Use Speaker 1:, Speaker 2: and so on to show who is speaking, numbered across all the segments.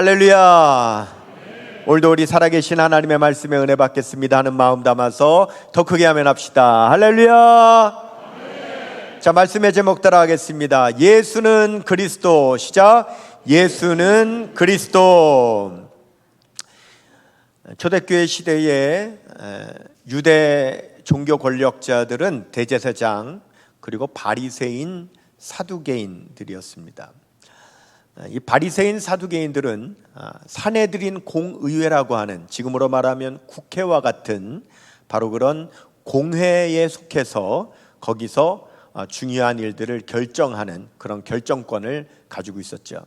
Speaker 1: 할렐루야. 오늘도 우리 살아계신 하나님의 말씀에 은혜 받겠습니다 하는 마음 담아서 더 크게 하면 합시다. 할렐루야. 자, 말씀의 제목 따라 하겠습니다. 예수는 그리스도. 시작. 예수는 그리스도. 초대교회 시대에 유대 종교 권력자들은 대제사장 그리고 바리새인 사두개인들이었습니다. 이 바리새인 사두개인들은 사내들인 공의회라고 하는, 지금으로 말하면 국회와 같은 바로 그런 공회에 속해서 거기서 중요한 일들을 결정하는 그런 결정권을 가지고 있었죠.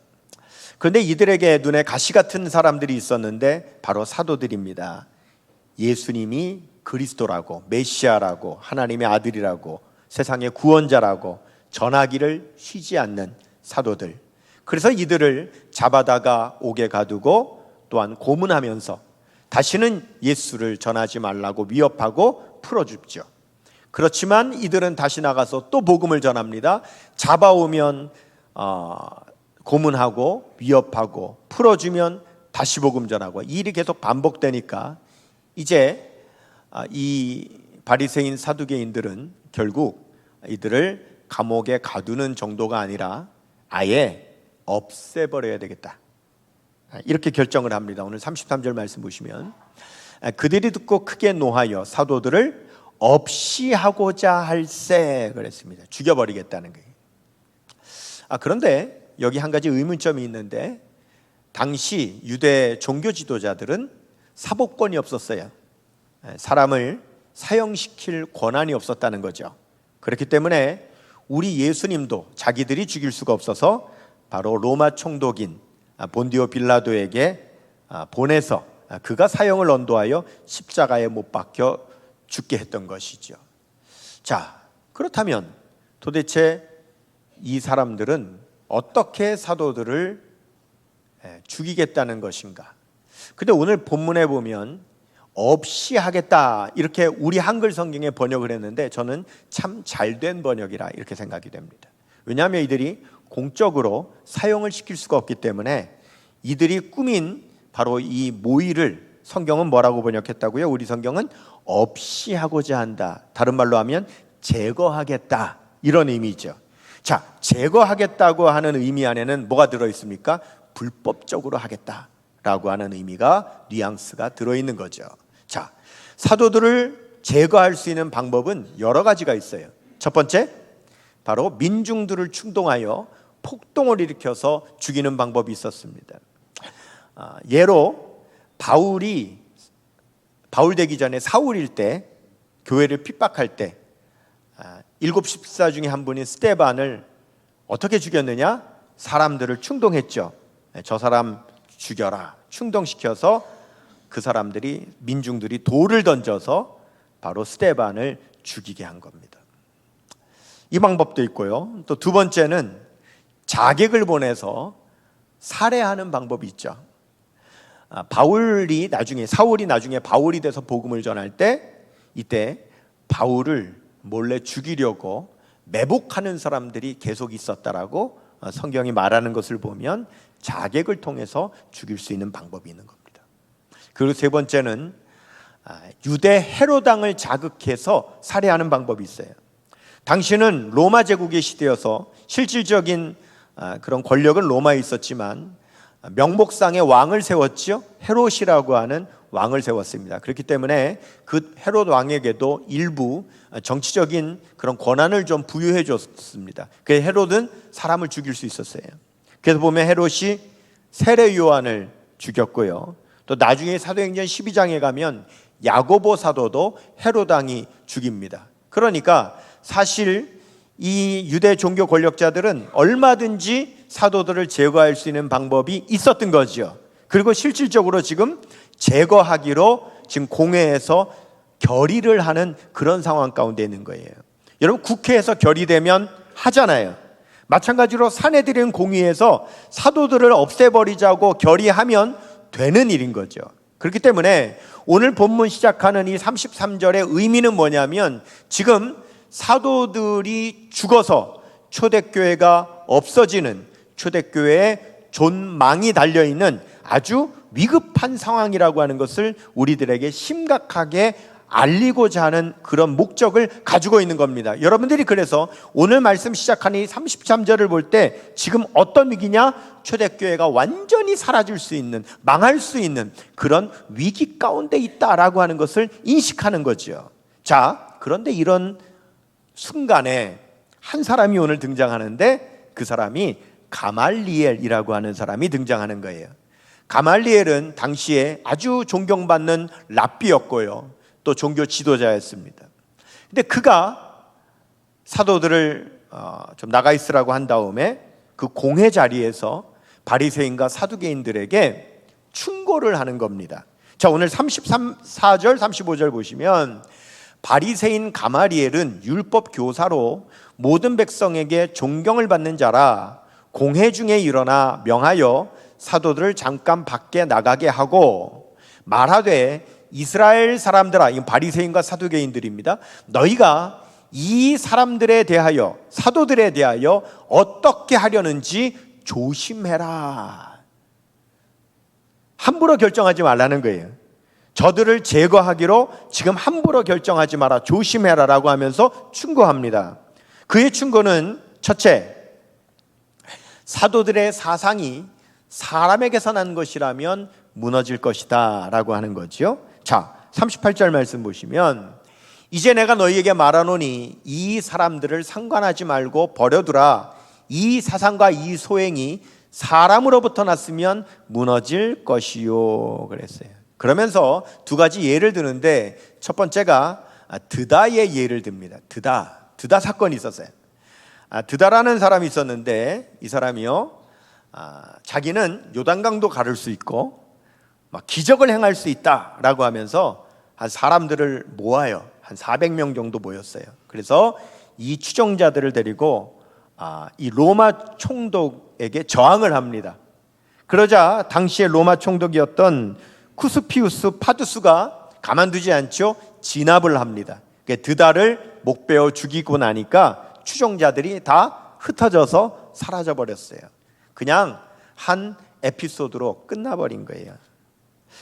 Speaker 1: 그런데 이들에게 눈에 가시 같은 사람들이 있었는데 바로 사도들입니다. 예수님이 그리스도라고, 메시아라고, 하나님의 아들이라고, 세상의 구원자라고 전하기를 쉬지 않는 사도들. 그래서 이들을 잡아다가 옥에 가두고 또한 고문하면서 다시는 예수를 전하지 말라고 위협하고 풀어줍죠. 그렇지만 이들은 다시 나가서 또 복음을 전합니다. 잡아오면 고문하고 위협하고 풀어주면 다시 복음 전하고, 이 일이 계속 반복되니까 이제 이 바리새인 사두개인들은 결국 이들을 감옥에 가두는 정도가 아니라 아예 없애버려야 되겠다, 이렇게 결정을 합니다. 오늘 33절 말씀 보시면 그들이 듣고 크게 노하여 사도들을 없이 하고자 할세 그랬습니다. 죽여버리겠다는 거예요. 그런데 여기 한 가지 의문점이 있는데, 당시 유대 종교 지도자들은 사법권이 없었어요. 사람을 사형시킬 권한이 없었다는 거죠. 그렇기 때문에 우리 예수님도 자기들이 죽일 수가 없어서 바로 로마 총독인 본디오 빌라도에게 보내서 그가 사형을 언도하여 십자가에 못 박혀 죽게 했던 것이죠. 자, 그렇다면 도대체 이 사람들은 어떻게 사도들을 죽이겠다는 것인가? 근데 오늘 본문에 보면 없이 하겠다, 이렇게 우리 한글 성경에 번역을 했는데 저는 참 잘된 번역이라 이렇게 생각이 됩니다. 왜냐하면 이들이 공적으로 사용을 시킬 수가 없기 때문에 이들이 꾸민 바로 이 모의를 성경은 뭐라고 번역했다고요? 우리 성경은 없이 하고자 한다, 다른 말로 하면 제거하겠다, 이런 의미죠. 자, 제거하겠다고 하는 의미 안에는 뭐가 들어있습니까? 불법적으로 하겠다라고 하는 의미가, 뉘앙스가 들어있는 거죠. 자, 사도들을 제거할 수 있는 방법은 여러 가지가 있어요. 첫 번째, 바로 민중들을 충동하여 폭동을 일으켜서 죽이는 방법이 있었습니다. 예로 바울 되기 전에 사울일 때 교회를 핍박할 때 7집사 중에 한 분인 스데반을 어떻게 죽였느냐? 사람들을 충동했죠. 저 사람 죽여라, 충동시켜서 그 사람들이, 민중들이 돌을 던져서 바로 스데반을 죽이게 한 겁니다. 이 방법도 있고요. 또 두 번째는 자객을 보내서 살해하는 방법이 있죠. 사울이 나중에 바울이 돼서 복음을 전할 때, 이때 바울을 몰래 죽이려고 매복하는 사람들이 계속 있었다라고 성경이 말하는 것을 보면 자객을 통해서 죽일 수 있는 방법이 있는 겁니다. 그리고 세 번째는 유대 헤롯 왕을 자극해서 살해하는 방법이 있어요. 당시는 로마 제국의 시대여서 실질적인 그런 권력은 로마에 있었지만 명목상의 왕을 세웠죠. 헤롯이라고 하는 왕을 세웠습니다. 그렇기 때문에 그 헤롯 왕에게도 일부 정치적인 그런 권한을 좀 부여해 줬습니다. 그래서 헤롯은 사람을 죽일 수 있었어요. 그래서 보면 헤롯이 세례 요한을 죽였고요. 또 나중에 사도행전 12장에 가면 야고보 사도도 헤롯 왕이 죽입니다. 그러니까 사실 이 유대 종교 권력자들은 얼마든지 사도들을 제거할 수 있는 방법이 있었던 거죠. 그리고 실질적으로 지금 제거하기로 지금 공회에서 결의를 하는 그런 상황 가운데 있는 거예요. 여러분, 국회에서 결의되면 하잖아요. 마찬가지로 사내들인 공의에서 사도들을 없애버리자고 결의하면 되는 일인 거죠. 그렇기 때문에 오늘 본문 시작하는 이 33절의 의미는 뭐냐면, 지금 사도들이 죽어서 초대교회가 없어지는, 초대교회에 존망이 달려있는 아주 위급한 상황이라고 하는 것을 우리들에게 심각하게 알리고자 하는 그런 목적을 가지고 있는 겁니다. 여러분들이 그래서 오늘 말씀 시작하는 이 33절을 볼 때 지금 어떤 위기냐? 초대교회가 완전히 사라질 수 있는, 망할 수 있는 그런 위기 가운데 있다라고 하는 것을 인식하는 거죠. 자, 그런데 이런 순간에 한 사람이 오늘 등장하는데 그 사람이 가말리엘이라고 하는 사람이 등장하는 거예요. 가말리엘은 당시에 아주 존경받는 랍비였고요, 또 종교 지도자였습니다. 근데 그가 사도들을 좀 나가 있으라고 한 다음에 그 공회 자리에서 바리새인과 사두개인들에게 충고를 하는 겁니다. 자, 오늘 34절 35절 보시면 바리새인 가말리엘은 율법 교사로 모든 백성에게 존경을 받는 자라 공회 중에 일어나 명하여 사도들을 잠깐 밖에 나가게 하고 말하되 이스라엘 사람들아, 이 바리새인과 사두개인들입니다. 너희가 이 사람들에 대하여, 사도들에 대하여 어떻게 하려는지 조심해라. 함부로 결정하지 말라는 거예요. 저들을 제거하기로 지금 함부로 결정하지 마라, 조심해라라고 하면서 충고합니다. 그의 충고는 첫째, 사도들의 사상이 사람에게서 난 것이라면 무너질 것이다 라고 하는 거죠. 자, 38절 말씀 보시면 이제 내가 너희에게 말하노니 이 사람들을 상관하지 말고 버려두라. 이 사상과 이 소행이 사람으로부터 났으면 무너질 것이요 그랬어요. 그러면서 두 가지 예를 드는데 첫 번째가 드다의 예를 듭니다. 드다 사건이 있었어요. 드다라는 사람이 있었는데 이 사람이요, 자기는 요단강도 가를 수 있고 막 기적을 행할 수 있다라고 하면서 한 사람들을 모아요. 한 400명 정도 모였어요. 그래서 이 추종자들을 데리고 이 로마 총독에게 저항을 합니다. 그러자 당시에 로마 총독이었던 쿠스피우스 파두스가 가만두지 않죠. 진압을 합니다. 드다를 목베어 죽이고 나니까 추종자들이 다 흩어져서 사라져 버렸어요. 그냥 한 에피소드로 끝나버린 거예요.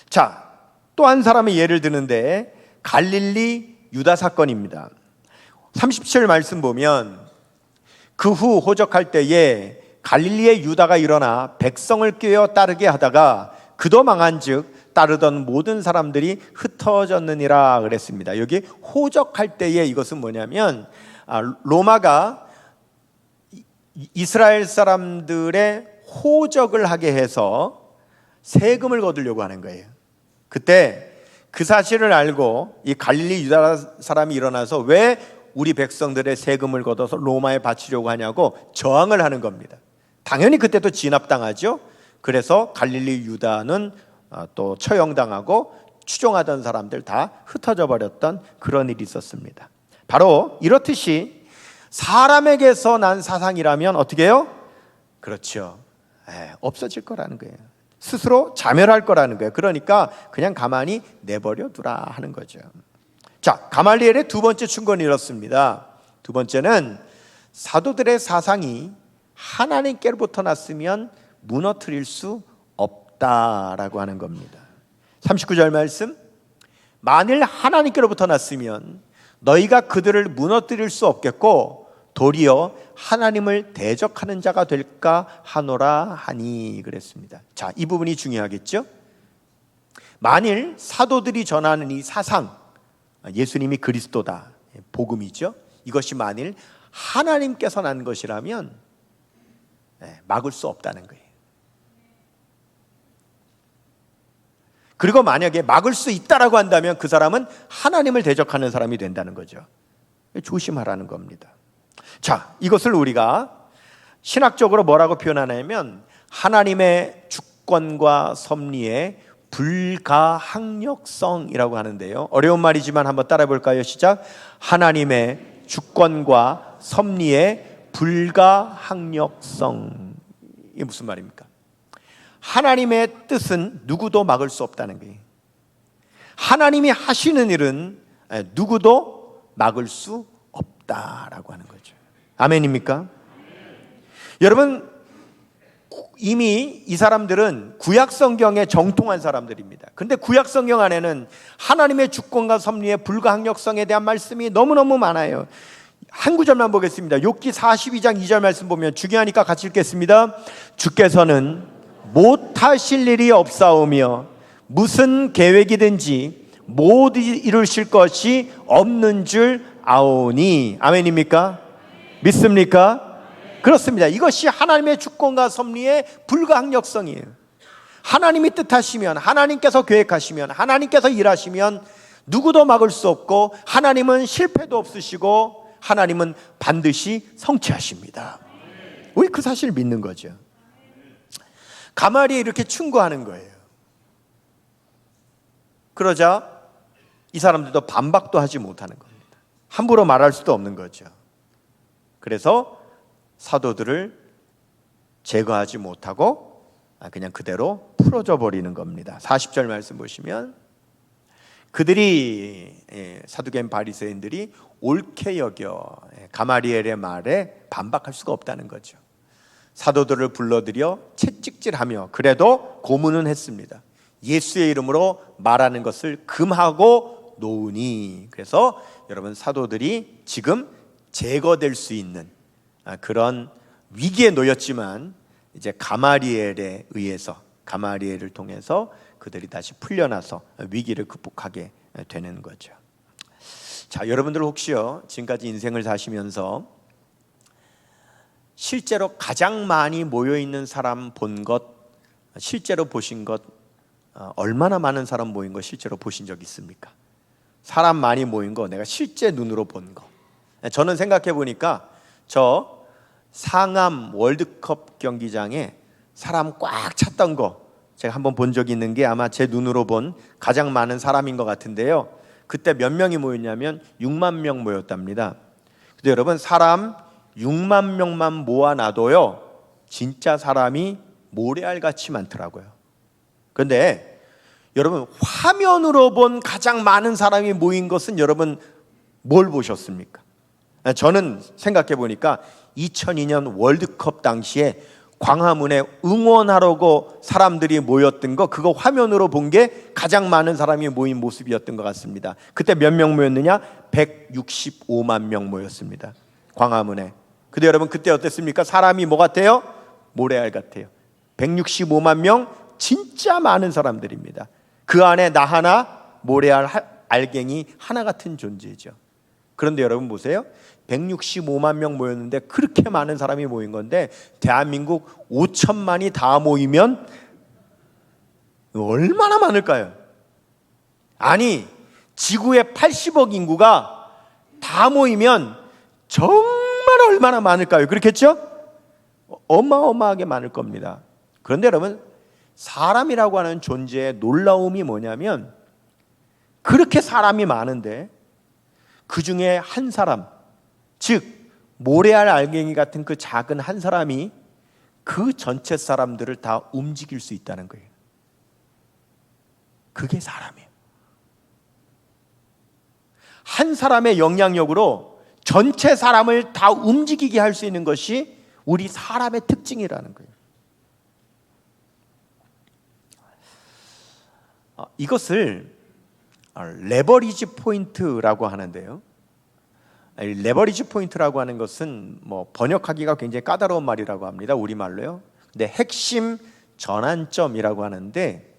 Speaker 1: 자, 또 한 사람의 예를 드는데 갈릴리 유다 사건입니다. 37절 말씀 보면 그 후 호적할 때에 갈릴리의 유다가 일어나 백성을 꾀어 따르게 하다가 그도 망한즉 따르던 모든 사람들이 흩어졌느니라 그랬습니다. 여기 호적할 때에 이것은 뭐냐면 로마가 이스라엘 사람들의 호적을 하게 해서 세금을 거두려고 하는 거예요. 그때 그 사실을 알고 이 갈릴리 유다 사람이 일어나서 왜 우리 백성들의 세금을 걷어서 로마에 바치려고 하냐고 저항을 하는 겁니다. 당연히 그때도 진압당하죠. 그래서 갈릴리 유다는 또 처형당하고 추종하던 사람들 다 흩어져 버렸던 그런 일이 있었습니다. 바로 이렇듯이 사람에게서 난 사상이라면 어떻게 해요? 그렇죠. 없어질 거라는 거예요. 스스로 자멸할 거라는 거예요. 그러니까 그냥 가만히 내버려 두라 하는 거죠. 자, 가말리엘의 두 번째 충고는 이렇습니다. 두 번째는 사도들의 사상이 하나님께로부터 났으면 무너뜨릴 수 없다라고 하는 겁니다. 39절 말씀, 만일 하나님께로부터 났으면 너희가 그들을 무너뜨릴 수 없겠고 도리어 하나님을 대적하는 자가 될까 하노라 하니 그랬습니다. 자, 이 부분이 중요하겠죠? 만일 사도들이 전하는 이 사상, 예수님이 그리스도다, 복음이죠. 이것이 만일 하나님께서 난 것이라면 막을 수 없다는 거예요. 그리고 만약에 막을 수 있다라고 한다면 그 사람은 하나님을 대적하는 사람이 된다는 거죠. 조심하라는 겁니다. 자, 이것을 우리가 신학적으로 뭐라고 표현하냐면 하나님의 주권과 섭리의 불가항력성이라고 하는데요. 어려운 말이지만 한번 따라해 볼까요? 시작. 하나님의 주권과 섭리의 불가항력성. 이게 무슨 말입니까? 하나님의 뜻은 누구도 막을 수 없다는 거예요. 하나님이 하시는 일은 누구도 막을 수 없다라고 하는 거죠. 아멘입니까? 여러분, 이미 이 사람들은 구약 성경에 정통한 사람들입니다. 근데 구약 성경 안에는 하나님의 주권과 섭리의 불가항력성에 대한 말씀이 너무너무 많아요. 한 구절만 보겠습니다. 욥기 42장 2절 말씀 보면, 중요하니까 같이 읽겠습니다. 주께서는 못하실 일이 없사오며 무슨 계획이든지 못 이루실 것이 없는 줄 아오니. 아멘입니까? 믿습니까? 그렇습니다. 이것이 하나님의 주권과 섭리의 불가항력성이에요. 하나님이 뜻하시면, 하나님께서 계획하시면, 하나님께서 일하시면 누구도 막을 수 없고, 하나님은 실패도 없으시고, 하나님은 반드시 성취하십니다. 우리 그 사실을 믿는 거죠. 가말이 이렇게 충고하는 거예요. 그러자 이 사람들도 반박도 하지 못하는 겁니다. 함부로 말할 수도 없는 거죠. 그래서 사도들을 제거하지 못하고 그냥 그대로 풀어져 버리는 겁니다. 40절 말씀 보시면, 그들이 사두개인 바리새인들이 옳게 여겨 가마리엘의 말에 반박할 수가 없다는 거죠. 사도들을 불러들여 채찍질하며 그래도 고문은 했습니다. 예수의 이름으로 말하는 것을 금하고 놓으니. 그래서 여러분, 사도들이 지금 제거될 수 있는 그런 위기에 놓였지만, 이제 가마리엘에 의해서, 가마리엘을 통해서 그들이 다시 풀려나서 위기를 극복하게 되는 거죠. 자, 여러분들 혹시요, 지금까지 인생을 사시면서 실제로 가장 많이 모여있는 사람 본 것, 실제로 보신 것, 얼마나 많은 사람 모인 거 실제로 보신 적 있습니까? 사람 많이 모인 거 내가 실제 눈으로 본 거. 저는 생각해 보니까 저 상암 월드컵 경기장에 사람 꽉 찼던 거 제가 한번 본 적이 있는 게 아마 제 눈으로 본 가장 많은 사람인 것 같은데요. 그때 몇 명이 모였냐면 6만 명 모였답니다. 근데 여러분, 사람 6만 명만 모아놔도요, 진짜 사람이 모래알같이 많더라고요. 그런데 여러분, 화면으로 본 가장 많은 사람이 모인 것은 여러분 뭘 보셨습니까? 저는 생각해 보니까 2002년 월드컵 당시에 광화문에 응원하려고 사람들이 모였던 거, 그거 화면으로 본 게 가장 많은 사람이 모인 모습이었던 것 같습니다. 그때 몇 명 모였느냐? 165만 명 모였습니다, 광화문에. 근데 여러분, 그때 어땠습니까? 사람이 뭐 같아요? 모래알 같아요. 165만 명, 진짜 많은 사람들입니다. 그 안에 나 하나, 모래알 알갱이 하나 같은 존재죠. 그런데 여러분 보세요. 165만 명 모였는데 그렇게 많은 사람이 모인 건데, 대한민국 5천만이 다 모이면 얼마나 많을까요? 아니, 지구의 80억 인구가 다 모이면 정말 얼마나 많을까요? 그렇겠죠? 어마어마하게 많을 겁니다. 그런데 여러분, 사람이라고 하는 존재의 놀라움이 뭐냐면, 그렇게 사람이 많은데 그 중에 한 사람, 즉 모래알 알갱이 같은 그 작은 한 사람이 그 전체 사람들을 다 움직일 수 있다는 거예요. 그게 사람이에요. 한 사람의 영향력으로 전체 사람을 다 움직이게 할 수 있는 것이 우리 사람의 특징이라는 거예요. 이것을 레버리지 포인트라고 하는데요. 레버리지 포인트라고 하는 것은 뭐 번역하기가 굉장히 까다로운 말이라고 합니다, 우리말로요. 근데 핵심 전환점이라고 하는데,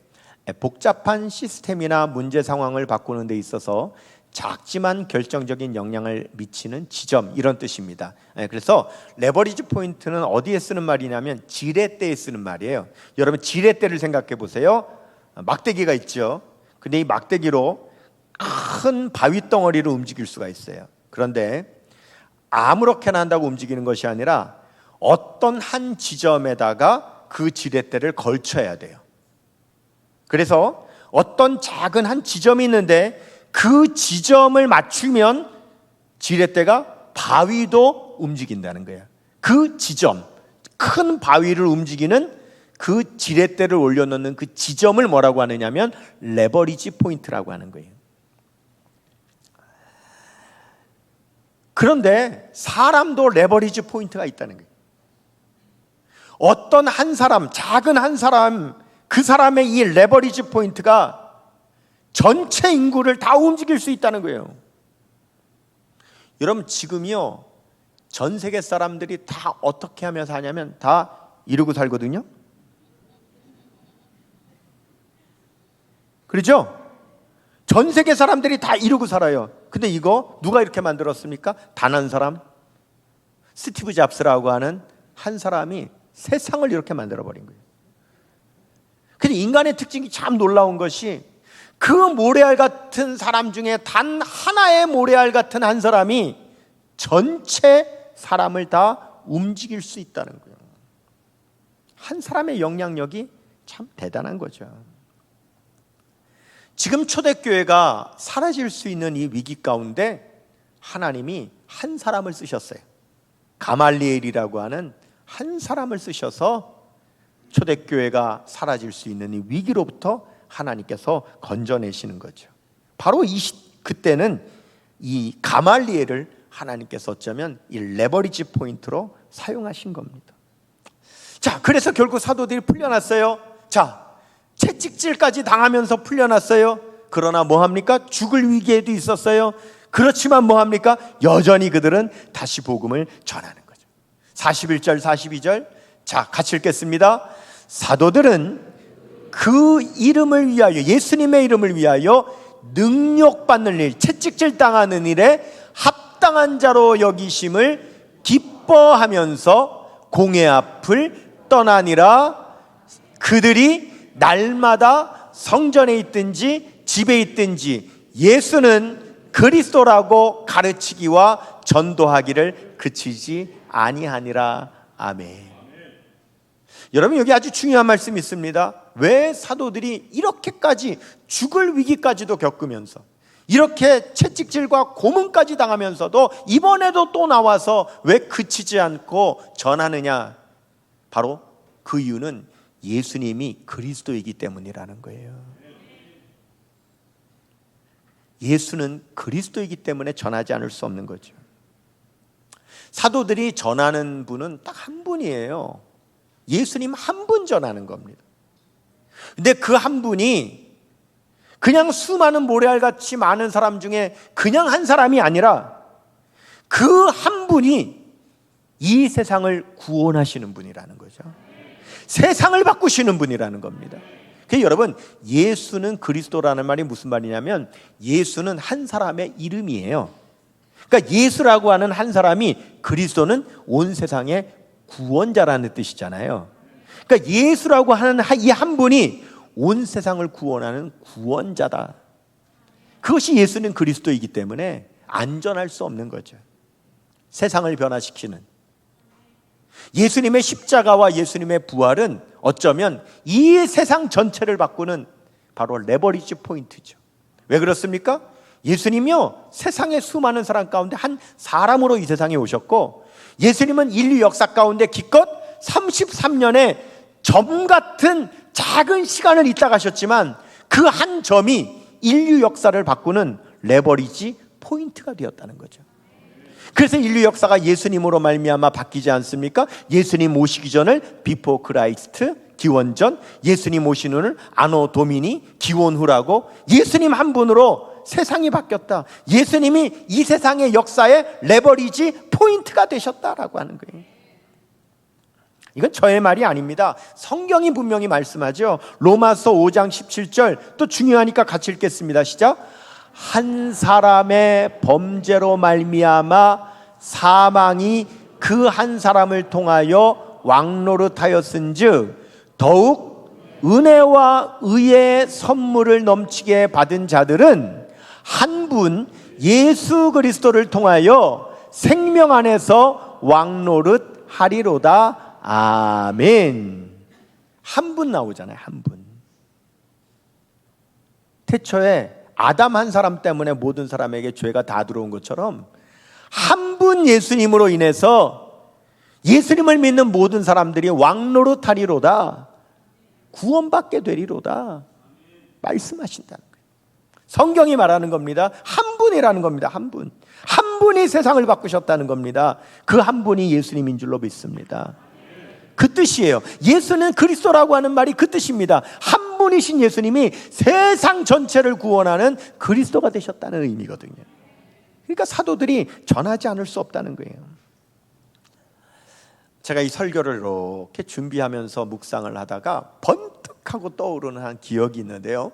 Speaker 1: 복잡한 시스템이나 문제 상황을 바꾸는 데 있어서 작지만 결정적인 영향을 미치는 지점, 이런 뜻입니다. 그래서 레버리지 포인트는 어디에 쓰는 말이냐면 지렛대에 쓰는 말이에요. 여러분, 지렛대를 생각해 보세요. 막대기가 있죠. 근데 이 막대기로 큰 바위 덩어리를 움직일 수가 있어요. 그런데 아무렇게나 한다고 움직이는 것이 아니라 어떤 한 지점에다가 그 지렛대를 걸쳐야 돼요. 그래서 어떤 작은 한 지점이 있는데 그 지점을 맞추면 지렛대가 바위도 움직인다는 거예요. 그 지점, 큰 바위를 움직이는 그 지렛대를 올려놓는 그 지점을 뭐라고 하느냐면 레버리지 포인트라고 하는 거예요. 그런데 사람도 레버리지 포인트가 있다는 거예요. 어떤 한 사람, 작은 한 사람, 그 사람의 이 레버리지 포인트가 전체 인구를 다 움직일 수 있다는 거예요. 여러분, 지금요 전 세계 사람들이 다 어떻게 하며 사냐면 다 이러고 살거든요. 그렇죠? 전 세계 사람들이 다 이러고 살아요. 근데 이거 누가 이렇게 만들었습니까? 단 한 사람, 스티브 잡스라고 하는 한 사람이 세상을 이렇게 만들어버린 거예요. 근데 인간의 특징이 참 놀라운 것이 그 모래알 같은 사람 중에 단 하나의 모래알 같은 한 사람이 전체 사람을 다 움직일 수 있다는 거예요. 한 사람의 영향력이 참 대단한 거죠. 지금 초대교회가 사라질 수 있는 이 위기 가운데 하나님이 한 사람을 쓰셨어요. 가말리엘이라고 하는 한 사람을 쓰셔서 초대교회가 사라질 수 있는 이 위기로부터 하나님께서 건져내시는 거죠. 바로 그때는 이 가말리엘을 하나님께서 어쩌면 이 레버리지 포인트로 사용하신 겁니다. 자, 그래서 결국 사도들이 풀려났어요. 자, 채찍질까지 당하면서 풀려났어요. 그러나 뭐합니까? 죽을 위기에도 있었어요. 그렇지만 뭐합니까? 여전히 그들은 다시 복음을 전하는 거죠. 41절 42절 자, 같이 읽겠습니다. 사도들은 그 이름을 위하여, 예수님의 이름을 위하여 능욕받는 일, 채찍질 당하는 일에 합당한 자로 여기심을 기뻐하면서 공회 앞을 떠나니라. 그들이 날마다 성전에 있든지 집에 있든지 예수는 그리스도라고 가르치기와 전도하기를 그치지 아니하니라. 아멘. 여러분, 여기 아주 중요한 말씀이 있습니다. 왜 사도들이 이렇게까지 죽을 위기까지도 겪으면서 이렇게 채찍질과 고문까지 당하면서도 이번에도 또 나와서 왜 그치지 않고 전하느냐? 바로 그 이유는 예수님이 그리스도이기 때문이라는 거예요. 예수는 그리스도이기 때문에 전하지 않을 수 없는 거죠. 사도들이 전하는 분은 딱 한 분이에요. 예수님 한 분 전하는 겁니다. 근데 그 한 분이 그냥 수많은 모래알같이 많은 사람 중에 그냥 한 사람이 아니라 그 한 분이 이 세상을 구원하시는 분이라는 거죠. 세상을 바꾸시는 분이라는 겁니다. 그래서 여러분, 예수는 그리스도라는 말이 무슨 말이냐면 예수는 한 사람의 이름이에요. 그러니까 예수라고 하는 한 사람이, 그리스도는 온 세상의 구원자라는 뜻이잖아요. 그러니까 예수라고 하는 이 한 분이 온 세상을 구원하는 구원자다. 그것이 예수는 그리스도이기 때문에 안전할 수 없는 거죠. 세상을 변화시키는 예수님의 십자가와 예수님의 부활은 어쩌면 이 세상 전체를 바꾸는 바로 레버리지 포인트죠. 왜 그렇습니까? 예수님이요, 세상의 수많은 사람 가운데 한 사람으로 이 세상에 오셨고, 예수님은 인류 역사 가운데 기껏 33년의 점 같은 작은 시간을 있다 가셨지만 그 한 점이 인류 역사를 바꾸는 레버리지 포인트가 되었다는 거죠. 그래서 인류 역사가 예수님으로 말미암아 바뀌지 않습니까? 예수님 오시기 전을 비포 크라이스트, 기원전, 예수님 오신 후는 아노 도미니, 기원 후라고 예수님 한 분으로 세상이 바뀌었다. 예수님이 이 세상의 역사의 레버리지 포인트가 되셨다라고 하는 거예요. 이건 저의 말이 아닙니다. 성경이 분명히 말씀하죠. 로마서 5장 17절, 또 중요하니까 같이 읽겠습니다. 시작. 한 사람의 범죄로 말미암아 사망이 그 한 사람을 통하여 왕노릇하였은즉 더욱 은혜와 의의 선물을 넘치게 받은 자들은 한 분 예수 그리스도를 통하여 생명 안에서 왕노릇하리로다. 아멘. 한 분 나오잖아요. 한 분. 태초에 아담 한 사람 때문에 모든 사람에게 죄가 다 들어온 것처럼 한 분 예수님으로 인해서 예수님을 믿는 모든 사람들이 왕노릇하리로다, 구원받게 되리로다 말씀하신다는 거예요. 성경이 말하는 겁니다. 한 분이라는 겁니다. 한 분. 한 분이 세상을 바꾸셨다는 겁니다. 그 한 분이 예수님인 줄로 믿습니다. 그 뜻이에요. 예수는 그리스도라고 하는 말이 그 뜻입니다. 한 분이신 예수님이 세상 전체를 구원하는 그리스도가 되셨다는 의미거든요. 그러니까 사도들이 전하지 않을 수 없다는 거예요. 제가 이 설교를 이렇게 준비하면서 묵상을 하다가 번뜩하고 떠오르는 한 기억이 있는데요.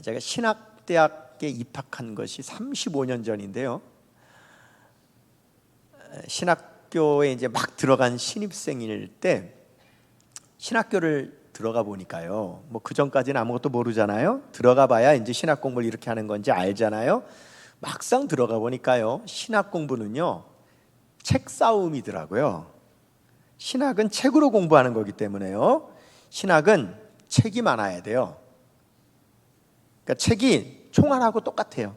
Speaker 1: 제가 신학대학에 입학한 것이 35년 전인데요. 신학교에 이제 막 들어간 신입생일 때 신학교를 들어가 보니까요. 뭐 그 전까지는 아무것도 모르잖아요. 들어가 봐야 이제 신학 공부를 이렇게 하는 건지 알잖아요. 막상 들어가 보니까요. 신학 공부는요. 책 싸움이더라고요. 신학은 책으로 공부하는 거기 때문에요. 신학은 책이 많아야 돼요. 그러니까 책이 총알하고 똑같아요.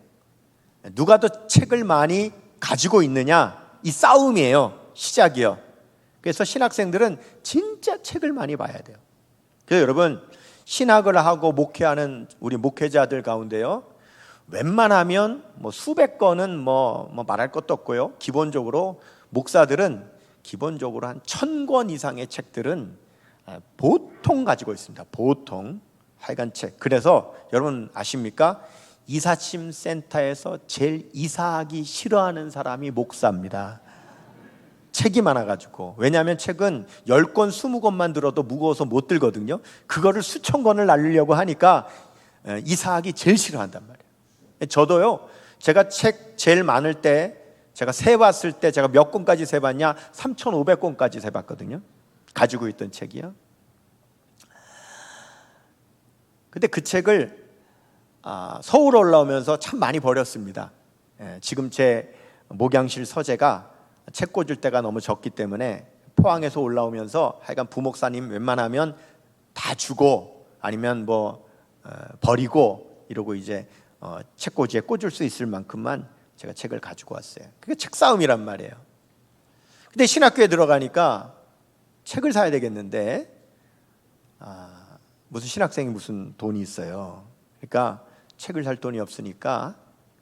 Speaker 1: 누가 더 책을 많이 가지고 있느냐, 이 싸움이에요. 시작이요. 그래서 신학생들은 진짜 책을 많이 봐야 돼요. 그래서 여러분, 신학을 하고 목회하는 우리 목회자들 가운데요, 웬만하면 뭐 수백 권은 뭐 말할 것도 없고요. 기본적으로 목사들은 기본적으로 한 1000권 이상의 책들은 보통 가지고 있습니다. 보통 하여간 책. 그래서 여러분 아십니까? 이사심 센터에서 제일 이사하기 싫어하는 사람이 목사입니다. 책이 많아가지고. 왜냐하면 책은 10권 20권만 들어도 무거워서 못 들거든요. 그거를 수천 권을 날리려고 하니까 이사하기 제일 싫어한단 말이에요. 저도요, 제가 책 제일 많을 때, 제가 세봤을 때 제가 몇 권까지 세봤냐? 3,500권까지 세봤거든요. 가지고 있던 책이요. 근데 그 책을 서울 올라오면서 참 많이 버렸습니다. 지금 제 목양실 서재가 책 꽂을 때가 너무 적기 때문에 포항에서 올라오면서 하여간 부목사님 웬만하면 다 주고 아니면 뭐 버리고 이러고 이제 책꽂이에 꽂을 수 있을 만큼만 제가 책을 가지고 왔어요. 그게 책 싸움이란 말이에요. 근데 신학교에 들어가니까 책을 사야 되겠는데 무슨 신학생이 무슨 돈이 있어요. 그러니까 책을 살 돈이 없으니까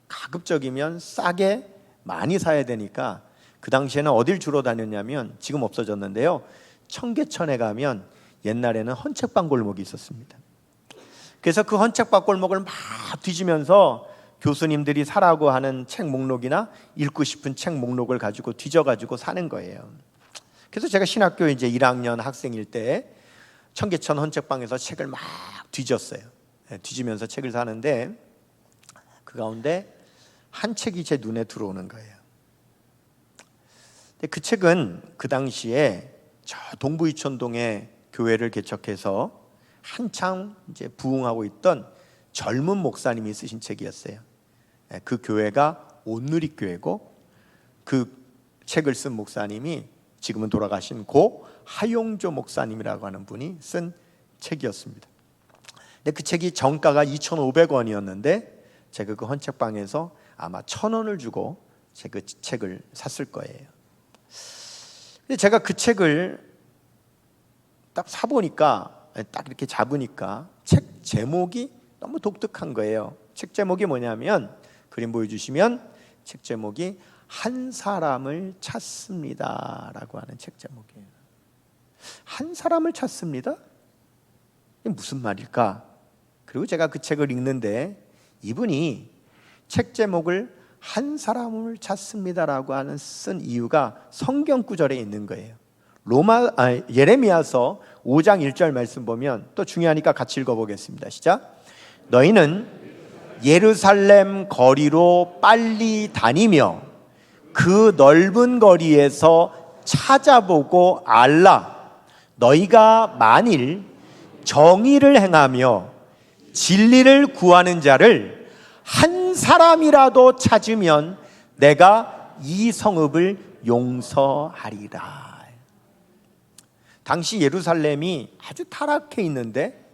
Speaker 1: 가급적이면 싸게 많이 사야 되니까 그 당시에는 어딜 주로 다녔냐면 지금 없어졌는데요. 청계천에 가면 옛날에는 헌책방 골목이 있었습니다. 그래서 그 헌책방 골목을 막 뒤지면서 교수님들이 사라고 하는 책 목록이나 읽고 싶은 책 목록을 가지고 뒤져가지고 사는 거예요. 그래서 제가 신학교 이제 1학년 학생일 때 청계천 헌책방에서 책을 막 뒤졌어요. 뒤지면서 책을 사는데 그 가운데 한 책이 제 눈에 들어오는 거예요. 근데 그 책은 그 당시에 저 동부 이촌동에 교회를 개척해서 한창 이제 부흥하고 있던 젊은 목사님이 쓰신 책이었어요. 그 교회가 온누리교회고 그 책을 쓴 목사님이 지금은 돌아가신 고 하용조 목사님이라고 하는 분이 쓴 책이었습니다. 근데 그 책이 정가가 2,500원이었는데 제가 그 헌책방에서 아마 1,000원을 주고 그 책을 샀을 거예요. 근데 제가 그 책을 딱 사보니까 딱 이렇게 잡으니까 책 제목이 너무 독특한 거예요. 책 제목이 뭐냐면 그림 보여주시면 책 제목이 한 사람을 찾습니다 라고 하는 책 제목이에요. 한 사람을 찾습니다? 이게 무슨 말일까? 그리고 제가 그 책을 읽는데 이분이 책 제목을 한 사람을 찾습니다라고 하는 쓴 이유가 성경 구절에 있는 거예요. 예레미야서 5장 1절 말씀 보면 또 중요하니까 같이 읽어보겠습니다. 시작. 너희는 예루살렘 거리로 빨리 다니며 그 넓은 거리에서 찾아보고 알라. 너희가 만일 정의를 행하며 진리를 구하는 자를 한 사람이라도 찾으면 내가 이 성읍을 용서하리라. 당시 예루살렘이 아주 타락해 있는데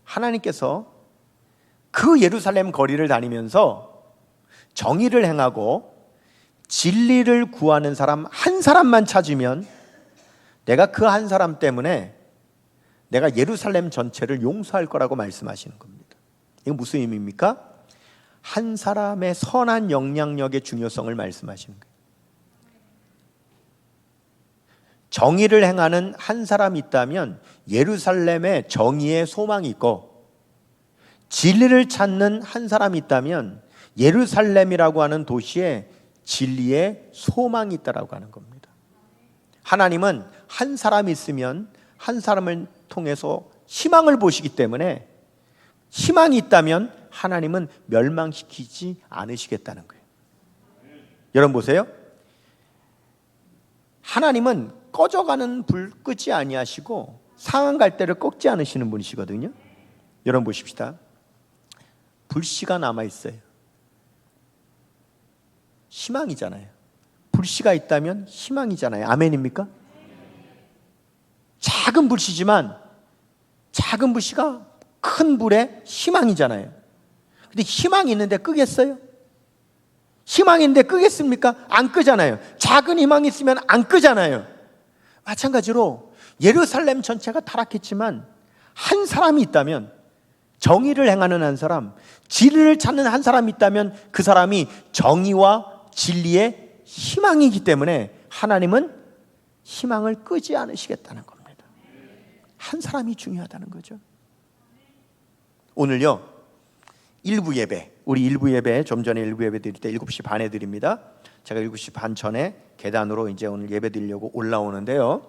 Speaker 1: 하나님께서 그 예루살렘 거리를 다니면서 정의를 행하고 진리를 구하는 사람 한 사람만 찾으면 내가 그 한 사람 때문에 내가 예루살렘 전체를 용서할 거라고 말씀하시는 겁니다. 이건 무슨 의미입니까? 한 사람의 선한 영향력의 중요성을 말씀하시는 거예요. 정의를 행하는 한 사람이 있다면 예루살렘에 정의의 소망이 있고, 진리를 찾는 한 사람이 있다면 예루살렘이라고 하는 도시에 진리의 소망이 있다라고 하는 겁니다. 하나님은 한 사람이 있으면 한 사람을 통해서 희망을 보시기 때문에, 희망이 있다면 하나님은 멸망시키지 않으시겠다는 거예요. 여러분 보세요. 하나님은 꺼져가는 불 끄지 아니하시고 상한 갈대를 꺾지 않으시는 분이시거든요. 여러분 보십시다. 불씨가 남아있어요. 희망이잖아요. 불씨가 있다면 희망이잖아요. 아멘입니까? 작은 불씨지만 작은 불씨가 큰 불의 희망이잖아요. 근데 희망이 있는데 끄겠어요? 희망이 있는데 끄겠습니까? 안 끄잖아요. 작은 희망이 있으면 안 끄잖아요. 마찬가지로 예루살렘 전체가 타락했지만 한 사람이 있다면, 정의를 행하는 한 사람, 진리를 찾는 한 사람이 있다면 그 사람이 정의와 진리의 희망이기 때문에 하나님은 희망을 끄지 않으시겠다는 겁니다. 한 사람이 중요하다는 거죠. 오늘요, 일부 예배, 우리 일부 예배, 좀 전에 일부 예배 드릴 때 7시 반에 드립니다. 제가 7시 반 전에 계단으로 이제 오늘 예배 드리려고 올라오는데요,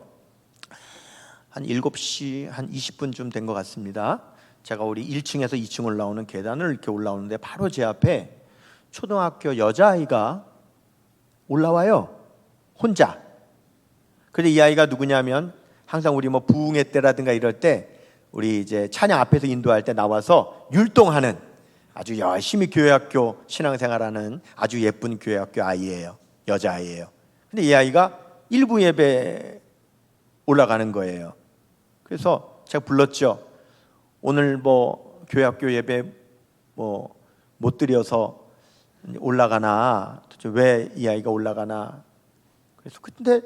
Speaker 1: 한 7시 한 20분쯤 된 것 같습니다. 제가 우리 1층에서 2층 올라오는 계단을 이렇게 올라오는데 바로 제 앞에 초등학교 여자아이가 올라와요. 혼자. 근데 이 아이가 누구냐면, 항상 우리 뭐 부흥회 때라든가 이럴 때 우리 이제 찬양 앞에서 인도할 때 나와서 율동하는, 아주 열심히 교회학교 신앙생활하는 아주 예쁜 교회학교 아이예요. 여자아이예요. 근데 이 아이가 일부 예배 올라가는 거예요. 그래서 제가 불렀죠. 오늘 뭐 교회학교 예배 뭐 못 드려서 올라가나, 도대체 왜 이 아이가 올라가나. 그래서 근데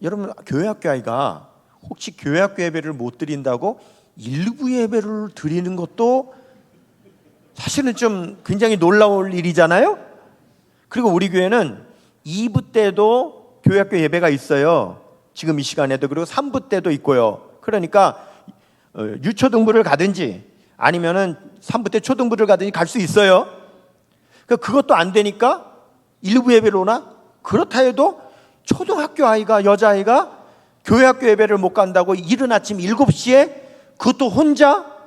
Speaker 1: 여러분, 교회학교 아이가 혹시 교회학교 예배를 못 드린다고 일부 예배를 드리는 것도 사실은 좀 굉장히 놀라울 일이잖아요. 그리고 우리 교회는 2부 때도 교회학교 예배가 있어요. 지금 이 시간에도. 그리고 3부 때도 있고요. 그러니까 유초등부를 가든지 아니면은 3부 때 초등부를 가든지 갈 수 있어요. 그것도 안 되니까 일부 예배로 오나? 그렇다 해도 초등학교 아이가, 여자아이가 교회학교 예배를 못 간다고 이른 아침 7시에 그것도 혼자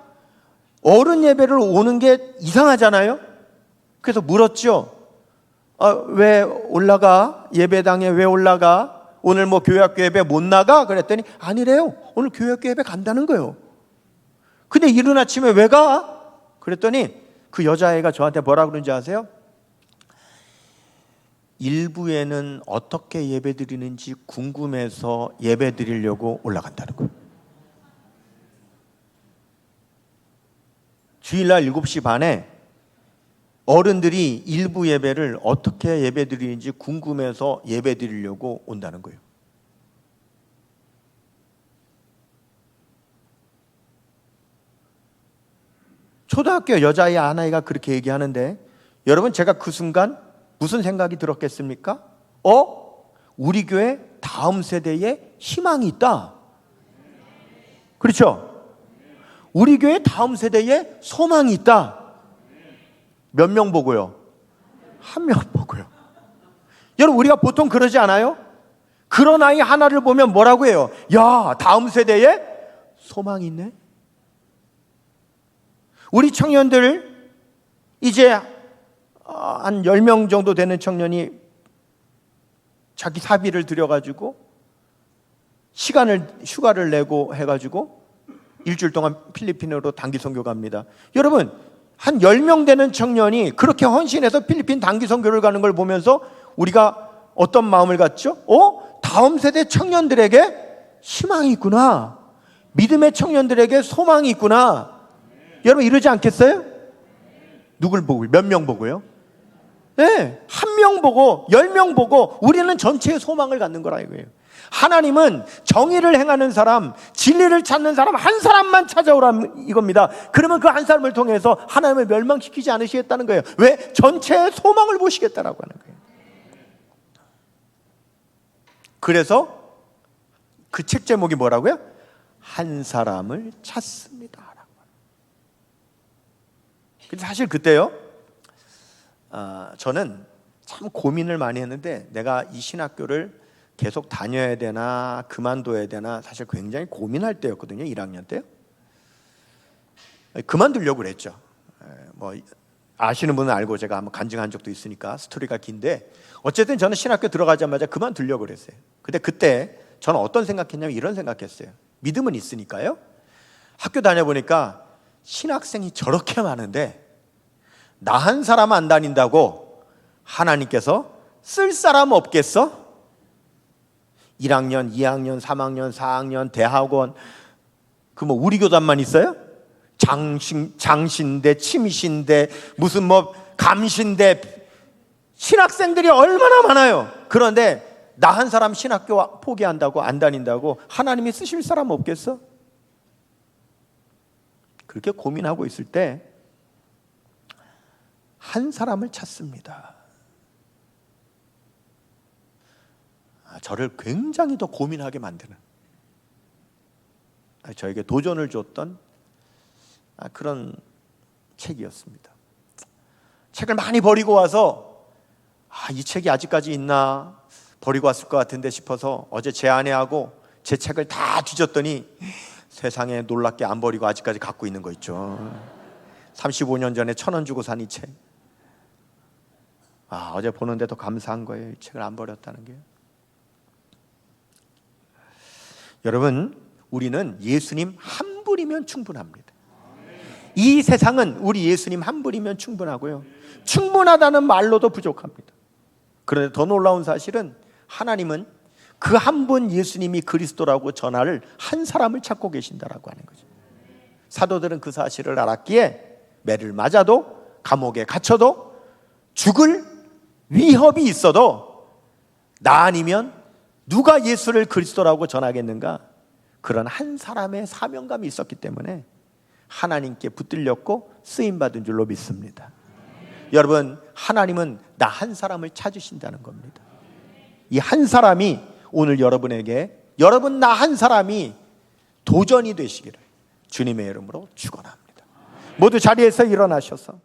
Speaker 1: 어른 예배를 오는 게 이상하잖아요. 그래서 물었죠. 왜 올라가? 예배당에 왜 올라가? 오늘 뭐 교회학교 예배 못 나가? 그랬더니 아니래요. 오늘 교회학교 예배 간다는 거예요. 근데 이른 아침에 왜 가? 그랬더니 그 여자아이가 저한테 뭐라 그런지 아세요? 일부에는 어떻게 예배 드리는지 궁금해서 예배 드리려고 올라간다는 거예요. 주일날 7시 반에 어른들이 일부 예배를 어떻게 예배 드리는지 궁금해서 예배 드리려고 온다는 거예요. 초등학교 여자아이 하나이가 그렇게 얘기하는데, 여러분, 제가 그 순간 무슨 생각이 들었겠습니까? 우리 교회 다음 세대에 희망이 있다. 그렇죠? 우리 교회 다음 세대에 소망이 있다. 몇 명 보고요? 한 명 보고요. 여러분, 우리가 보통 그러지 않아요? 그런 아이 하나를 보면 뭐라고 해요? 야, 다음 세대에 소망이 있네. 우리 청년들 이제 한 10명 정도 되는 청년이 자기 사비를 들여가지고 휴가를 내고 해가지고 일주일 동안 필리핀으로 단기 선교 갑니다. 여러분, 한 10명 되는 청년이 그렇게 헌신해서 필리핀 단기 선교를 가는 걸 보면서 우리가 어떤 마음을 갖죠? 다음 세대 청년들에게 희망이 있구나. 믿음의 청년들에게 소망이 있구나. 여러분, 이러지 않겠어요? 누굴 보고, 몇 명 보고요? 네, 한 명 보고 10명 보고 우리는 전체의 소망을 갖는 거라 이거예요. 하나님은 정의를 행하는 사람, 진리를 찾는 사람 한 사람만 찾아오라 이겁니다. 그러면 그 한 사람을 통해서 하나님을 멸망시키지 않으시겠다는 거예요. 왜? 전체의 소망을 보시겠다라고 하는 거예요. 그래서 그 책 제목이 뭐라고요? 한 사람을 찾습니다. 근데 사실 그때요, 저는 참 고민을 많이 했는데 내가 이 신학교를 계속 다녀야 되나 그만둬야 되나 사실 굉장히 고민할 때였거든요. 1학년 때요. 그만두려고 그랬죠. 뭐 아시는 분은 알고 제가 한번 간증한 적도 있으니까 스토리가 긴데, 어쨌든 저는 신학교 들어가자마자 그만두려고 그랬어요. 근데 그때 저는 어떤 생각했냐면 이런 생각했어요. 믿음은 있으니까요. 학교 다녀보니까 신학생이 저렇게 많은데 나 한 사람 안 다닌다고 하나님께서 쓸 사람 없겠어? 1학년, 2학년, 3학년, 4학년, 대학원, 그 뭐 우리 교단만 있어요? 장신대, 침신대, 무슨 뭐 감신대, 신학생들이 얼마나 많아요. 그런데 나 한 사람 신학교 포기한다고 안 다닌다고 하나님이 쓰실 사람 없겠어? 그렇게 고민하고 있을 때 한 사람을 찾습니다. 저를 굉장히 더 고민하게 만드는, 저에게 도전을 줬던 그런 책이었습니다. 책을 많이 버리고 와서 이 책이 아직까지 있나, 버리고 왔을 것 같은데 싶어서 어제 제 아내하고 제 책을 다 뒤졌더니 세상에 놀랍게 안 버리고 아직까지 갖고 있는 거 있죠. 35년 전에 1,000원 주고 산 이 책. 어제 보는데도 감사한 거예요. 이 책을 안 버렸다는 게. 여러분, 우리는 예수님 한 분이면 충분합니다. 이 세상은 우리 예수님 한 분이면 충분하고요, 충분하다는 말로도 부족합니다. 그런데 더 놀라운 사실은 하나님은 그 한 분 예수님이 그리스도라고 전할 한 사람을 찾고 계신다라고 하는 거죠. 사도들은 그 사실을 알았기에 매를 맞아도, 감옥에 갇혀도, 죽을 위협이 있어도 나 아니면 누가 예수를 그리스도라고 전하겠는가, 그런 한 사람의 사명감이 있었기 때문에 하나님께 붙들렸고 쓰임받은 줄로 믿습니다. 여러분, 하나님은 나 한 사람을 찾으신다는 겁니다. 이 한 사람이 오늘 여러분에게, 여러분 나 한 사람이 도전이 되시기를 주님의 이름으로 축원합니다. 모두 자리에서 일어나셔서